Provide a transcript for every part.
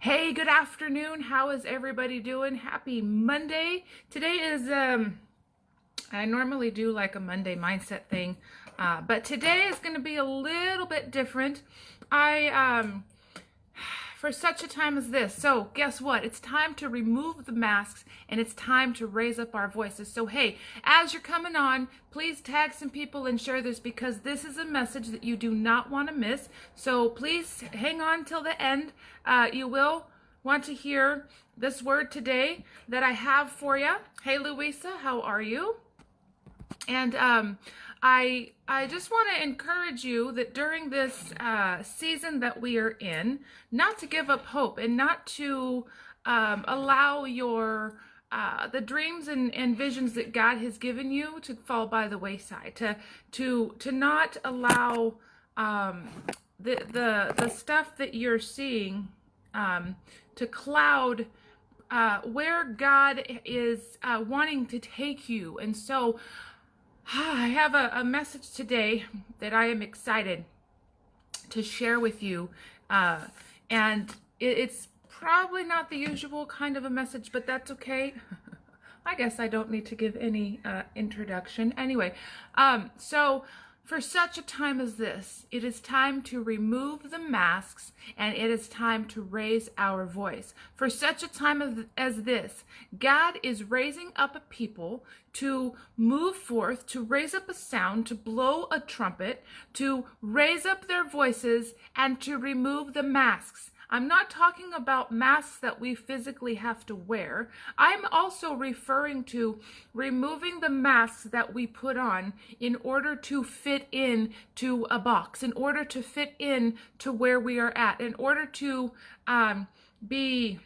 Hey, good afternoon. How is everybody doing? Happy Monday. Today is, I normally do like a Monday mindset thing, but today is going to be a little bit different. I, for such a time as this. So guess what? It's time to remove the masks and it's time to raise up our voices. So hey, as you're coming on, please tag some people and share this because this is a message that you do not want to miss. So please hang on till the end. You will want to hear this word today that I have for you. Hey Louisa, how are you? And I just want to encourage you that during this season that we are in, not to give up hope and not to allow your the dreams and visions that God has given you to fall by the wayside. To not allow the stuff that you're seeing to cloud where God is wanting to take you. And so I have a message today that I am excited to share with you. And it's probably not the usual kind of a message, but that's okay. I guess I don't need to give any introduction. Anyway, so for such a time as this, it is time to remove the masks and it is time to raise our voice. For such a time as this, God is raising up a people to move forth, to raise up a sound, to blow a trumpet, to raise up their voices and to remove the masks. I'm not talking about masks that we physically have to wear. I'm also referring to removing the masks that we put on in order to fit in to a box, in order to fit in to where we are at, in order to be,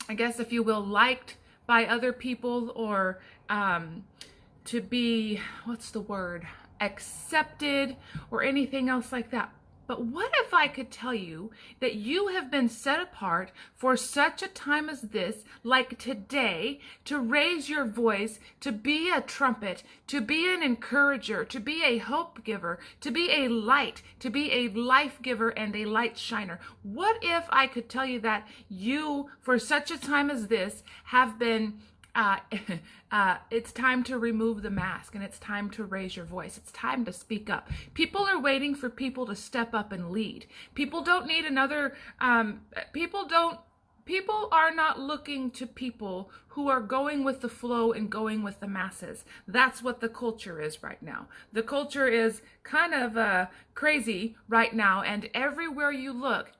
I guess if you will, liked by other people, or to be, what's the word, accepted, or anything else like that. But what if I could tell you that you have been set apart for such a time as this, like today, to raise your voice, to be a trumpet, to be an encourager, to be a hope giver, to be a light, to be a life giver and a light shiner? What if I could tell you that you, for such a time as this, have been it's time to remove the mask and it's time to raise your voice. It's time to speak up. People are waiting for people to step up and lead. People don't need another, people are not looking to people who are going with the flow and going with the masses. That's what the culture is right now. The culture is kind of crazy right now, and everywhere you look,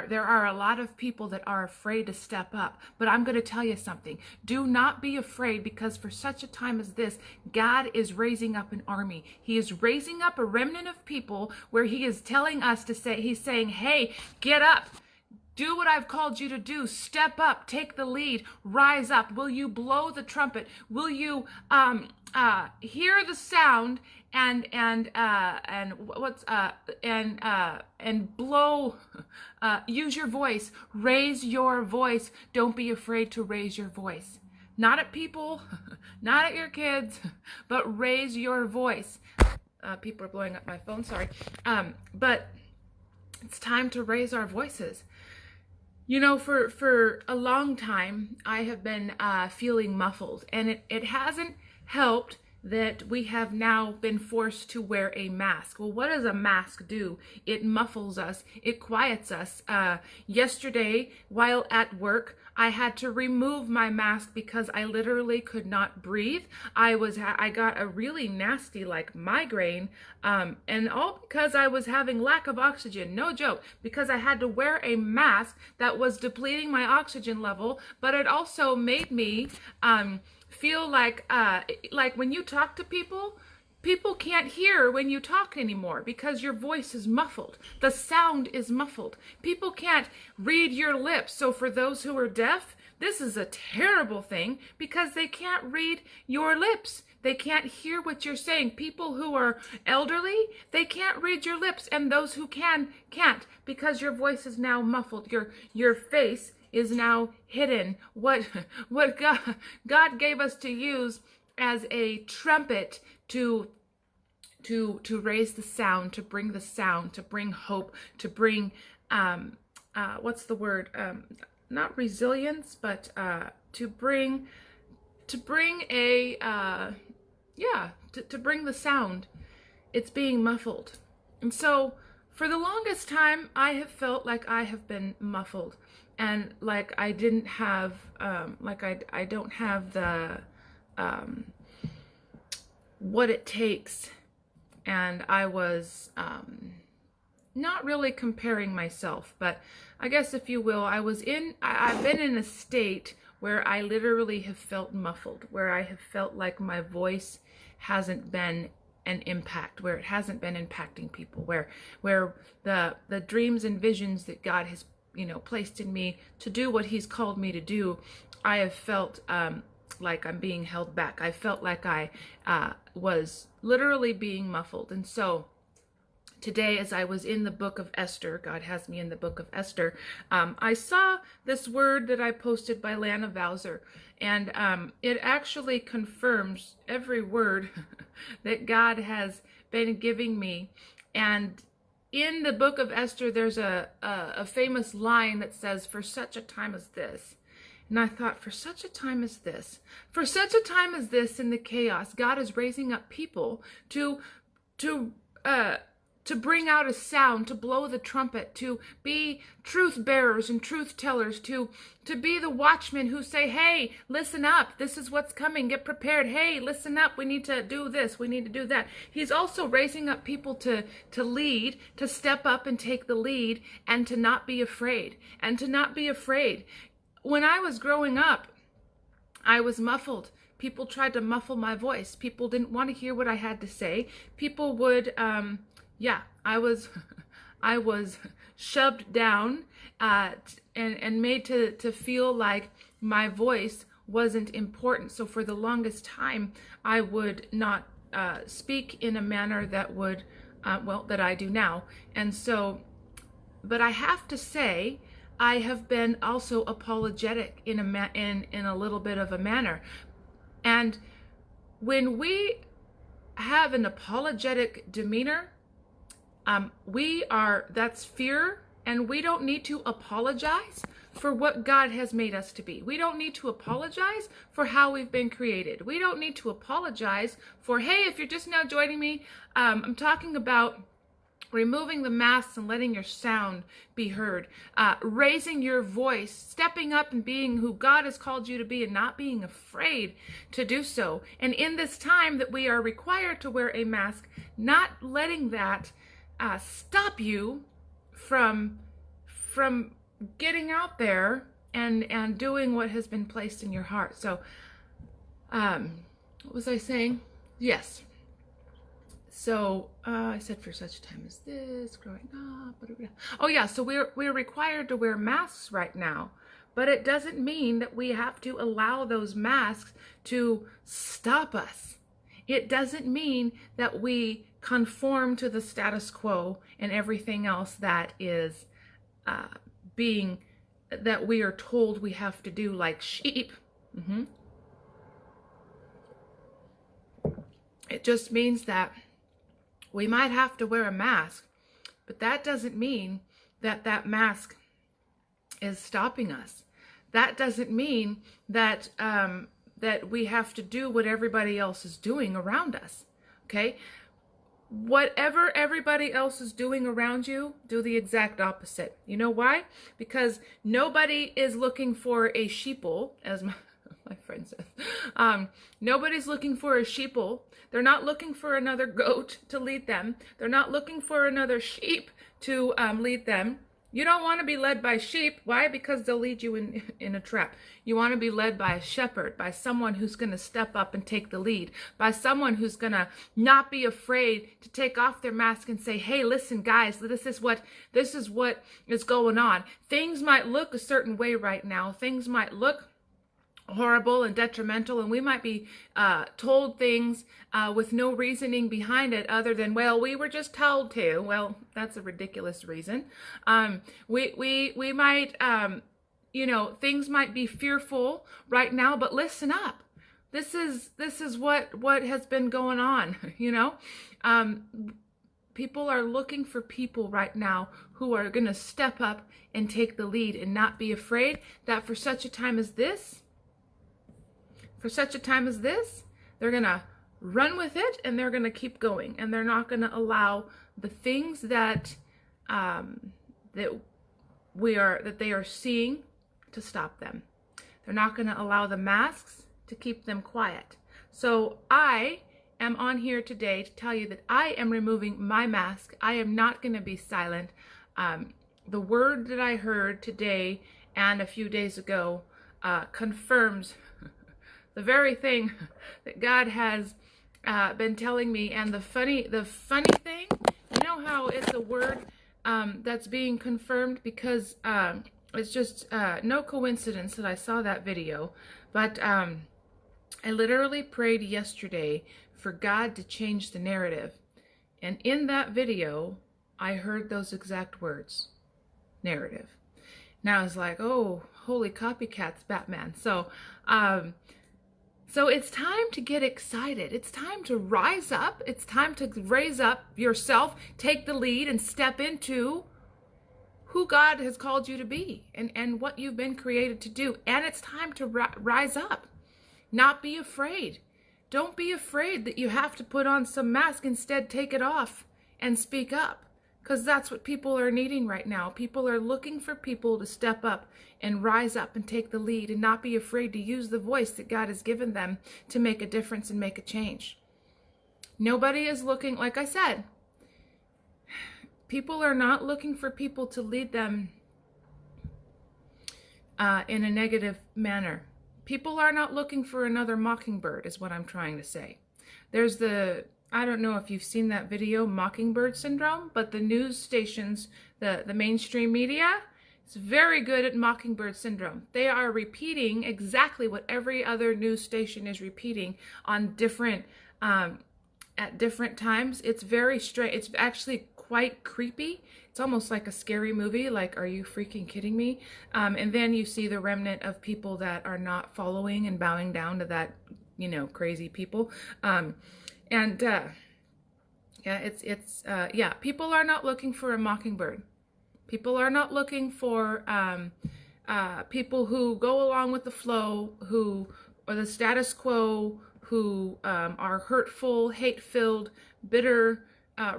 there are a lot of people that are afraid to step up. But I'm going to tell you something. Do not be afraid, because for such a time as this, God is raising up an army. He is raising up a remnant of people where he is telling us to say, he's saying, hey, get up. Do what I've called you to do. Step up. Take the lead. Rise up. Will you blow the trumpet? Will you hear the sound and blow? Use your voice. Raise your voice. Don't be afraid to raise your voice. Not at people, not at your kids, but raise your voice. People are blowing up my phone. Sorry, but it's time to raise our voices. You know, for a long time, I have been feeling muffled, and it hasn't helped that we have now been forced to wear a mask. Well, what does a mask do? It muffles us. It quiets us. Yesterday, while at work, I had to remove my mask because I literally could not breathe. I got a really nasty migraine, and all because I was having lack of oxygen. No joke, because I had to wear a mask that was depleting my oxygen level, but it also made me feel like when you talk to people, people can't hear when you talk anymore because your voice is muffled. The sound is muffled. People can't read your lips. So for those who are deaf, this is a terrible thing because they can't read your lips. They can't hear what you're saying. People who are elderly, they can't read your lips. And those who can't because your voice is now muffled. Your face is now hidden. What God gave us to use as a trumpet to raise the sound, to bring hope, to bring what's the word? Not resilience, but to bring a to bring the sound. It's being muffled. And so for the longest time, I have felt like I have been muffled, and like I didn't have I don't have the what it takes. And I was not really comparing myself, but I guess, if you will, I've been in a state where I literally have felt muffled, where I have felt like my voice hasn't been an impact, where it hasn't been impacting people, where the dreams and visions that God has, placed in me to do what He's called me to do, I have felt like I'm being held back. I felt like I was literally being muffled. And so today, as I was in the book of Esther, God has me in the book of Esther, I saw this word that I posted by Lana Vowser, and it actually confirms every word that God has been giving me. And in the book of Esther, there's a famous line that says, "For such a time as this." And I thought, for such a time as this, in the chaos, God is raising up people to bring out a sound, to blow the trumpet, to be truth bearers and truth tellers, to be the watchmen who say, "Hey, listen up. This is what's coming. Get prepared. Hey, listen up. We need to do this. We need to do that." He's also raising up people to lead, to step up and take the lead, and to not be afraid. When I was growing up, I was muffled. People tried to muffle my voice. People didn't want to hear what I had to say. People would, I was shoved down and made to feel like my voice wasn't important. So for the longest time, I would not speak in a manner that would, that I do now. And so, but I have to say, I have been also apologetic in a little bit of a manner. And when we have an apologetic demeanor, that's fear, and we don't need to apologize for what God has made us to be. We don't need to apologize for how we've been created. We don't need to apologize for, hey, if you're just now joining me, I'm talking about removing the masks and letting your sound be heard, raising your voice, stepping up and being who God has called you to be, and not being afraid to do so. And in this time that we are required to wear a mask, not letting that stop you from getting out there and doing what has been placed in your heart. So, what was I saying? Yes. So I said, for such a time as this, growing up. Oh yeah, so we're required to wear masks right now, but it doesn't mean that we have to allow those masks to stop us. It doesn't mean that we conform to the status quo and everything else that is that we are told we have to do, like sheep. It just means that we might have to wear a mask, but that doesn't mean that that mask is stopping us. That doesn't mean that that we have to do what everybody else is doing around us. Okay? Whatever everybody else is doing around you, do the exact opposite. You know why? Because nobody is looking for a sheeple, as my friend says. Nobody's looking for a sheeple. They're not looking for another goat to lead them. They're not looking for another sheep to lead them. You don't want to be led by sheep. Why? Because they'll lead you in a trap. You want to be led by a shepherd, by someone who's going to step up and take the lead, by someone who's going to not be afraid to take off their mask and say, "Hey, listen, guys, this is what is going on. Things might look a certain way right now. Things might look horrible and detrimental, and we might be told things with no reasoning behind it other than, well, we were just told to." Well, that's a ridiculous reason. We might, things might be fearful right now, but listen up. This is what has been going on. People are looking for people right now who are going to step up and take the lead and not be afraid that for such a time as this, they're going to run with it and they're going to keep going, and they're not going to allow the things that that they are seeing to stop them. They're not going to allow the masks to keep them quiet. So I am on here today to tell you that I am removing my mask. I am not going to be silent. The word that I heard today and a few days ago confirms the very thing that God has been telling me. And the funny thing, you know how it's a word that's being confirmed, because it's just no coincidence that I saw that video. But I literally prayed yesterday for God to change the narrative. And in that video, I heard those exact words, narrative. Now I was like, oh, holy copycats, Batman. So it's time to get excited. It's time to rise up. It's time to raise up yourself, take the lead, and step into who God has called you to be and what you've been created to do. And it's time to rise up. Not be afraid. Don't be afraid that you have to put on some mask. Instead, take it off and speak up, because that's what people are needing right now. People are looking for people to step up and rise up and take the lead and not be afraid to use the voice that God has given them to make a difference and make a change. Nobody is looking, like I said, people are not looking for people to lead them in a negative manner. People are not looking for another Mockingbird, is what I'm trying to say. There's I don't know if you've seen that video, Mockingbird Syndrome, but the news stations, the mainstream media, is very good at Mockingbird Syndrome. They are repeating exactly what every other news station is repeating on different, at different times. It's very strange. It's actually quite creepy. It's almost like a scary movie, like, are you freaking kidding me? And then you see the remnant of people that are not following and bowing down to that, crazy people. Yeah, people are not looking for a mockingbird. People are not looking for people who go along with the flow, or the status quo, who are hurtful, hate-filled, bitter,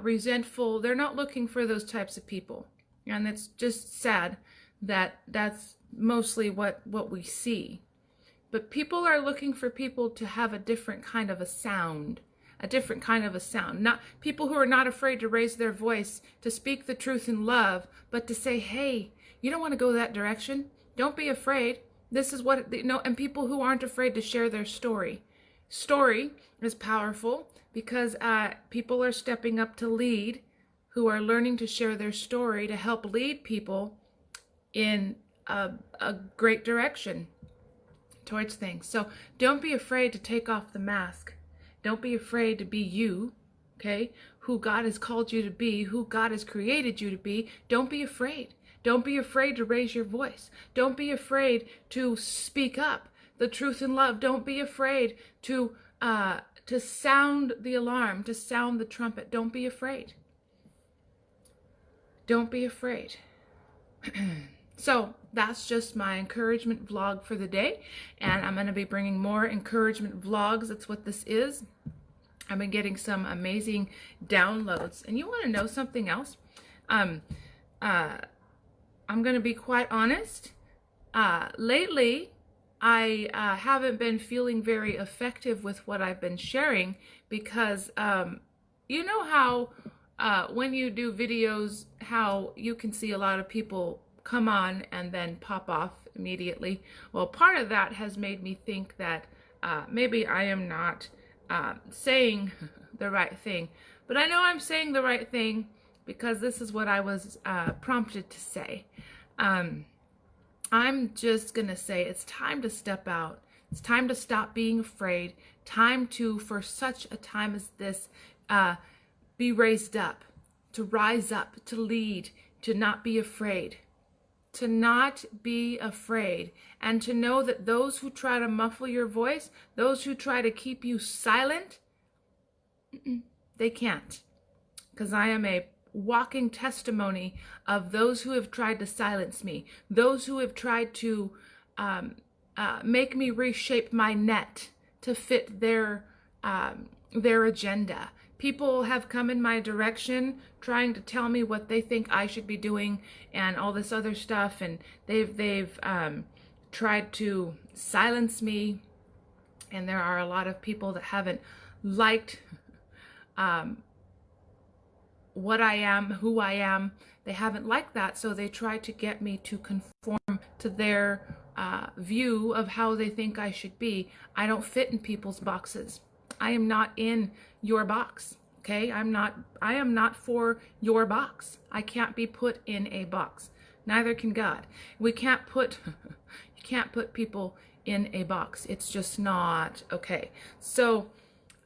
resentful. They're not looking for those types of people. And it's just sad that that's mostly what we see. But people are looking for people to have a different kind of a sound. Not people who are not afraid to raise their voice, to speak the truth in love, but to say, hey, you don't want to go that direction. Don't be afraid. This is what, and people who aren't afraid to share their story. Story is powerful because people are stepping up to lead, who are learning to share their story to help lead people in a great direction towards things. So don't be afraid to take off the mask. Don't be afraid to be you, okay? Who God has called you to be, who God has created you to be. Don't be afraid. Don't be afraid to raise your voice. Don't be afraid to speak up the truth in love. Don't be afraid to sound the alarm, to sound the trumpet. Don't be afraid. Don't be afraid. So that's just my encouragement vlog for the day, and I'm going to be bringing more encouragement vlogs. That's what this is. I've been getting some amazing downloads. And you want to know something else? I'm going to be quite honest. Lately, I haven't been feeling very effective with what I've been sharing because you know how when you do videos, how you can see a lot of people come on and then pop off immediately. Well, part of that has made me think that maybe I am not saying the right thing. But I know I'm saying the right thing because this is what I was prompted to say. I'm just going to say it's time to step out. It's time to stop being afraid. Time to, for such a time as this, be raised up, to rise up, to lead, to not be afraid. To not be afraid, and to know that those who try to muffle your voice, those who try to keep you silent, they can't. because I am a walking testimony of those who have tried to silence me, those who have tried to make me reshape my net to fit their agenda. People have come in my direction trying to tell me what they think I should be doing and all this other stuff, and they've tried to silence me. And there are a lot of people that haven't liked what I am, who I am. They haven't liked that, so they try to get me to conform to their view of how they think I should be. I don't fit in people's boxes. I am not in your box, okay? I am not for your box. I can't be put in a box. Neither can God. We can't put, you can't put people in a box. It's just not okay. So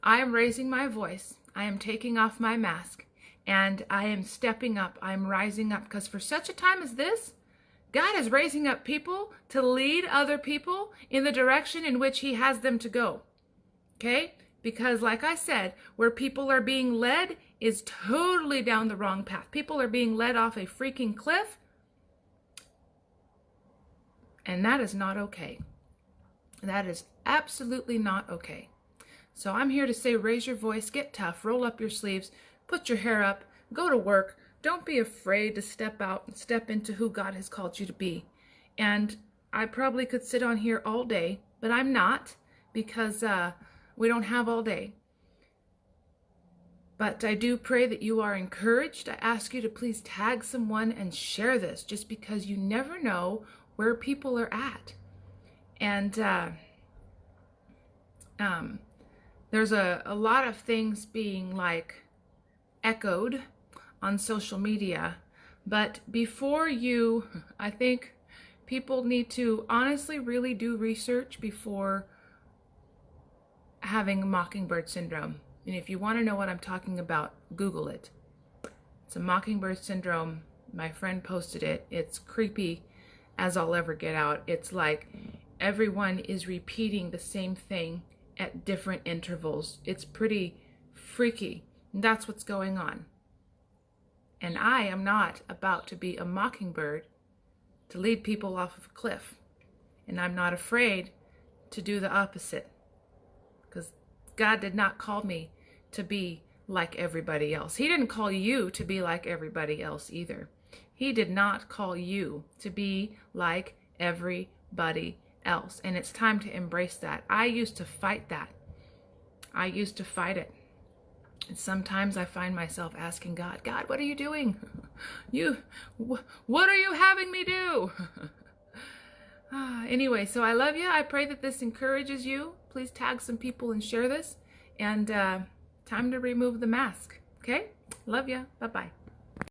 I am raising my voice. I am taking off my mask, and I am stepping up. I'm rising up, because for such a time as this, God is raising up people to lead other people in the direction in which He has them to go. Okay? Because like I said, where people are being led is totally down the wrong path. People are being led off a freaking cliff, and that is not okay. That is absolutely not okay. So I'm here to say, raise your voice, get tough, roll up your sleeves, put your hair up, go to work. Don't be afraid to step out and step into who God has called you to be. And I probably could sit on here all day, but I'm not, because we don't have all day. But I do pray that you are encouraged. I ask you to please tag someone and share this, just because you never know where people are at. And there's a lot of things being like echoed on social media, but before you, I think people need to honestly really do research before having mockingbird syndrome. And if you want to know what I'm talking about, Google it. It's a mockingbird syndrome. My friend posted it. It's creepy as I'll ever get out. It's like everyone is repeating the same thing at different intervals. It's pretty freaky. And that's what's going on. And I am not about to be a mockingbird to lead people off of a cliff. And I'm not afraid to do the opposite, because God did not call me to be like everybody else. He didn't call you to be like everybody else either. He did not call you to be like everybody else. And it's time to embrace that. I used to fight that. I used to fight it. And sometimes I find myself asking God, God, what are you doing? What are you having me do? Anyway, so I love you. I pray that this encourages you. Please tag some people and share this. And time to remove the mask. Okay? Love you. Bye-bye.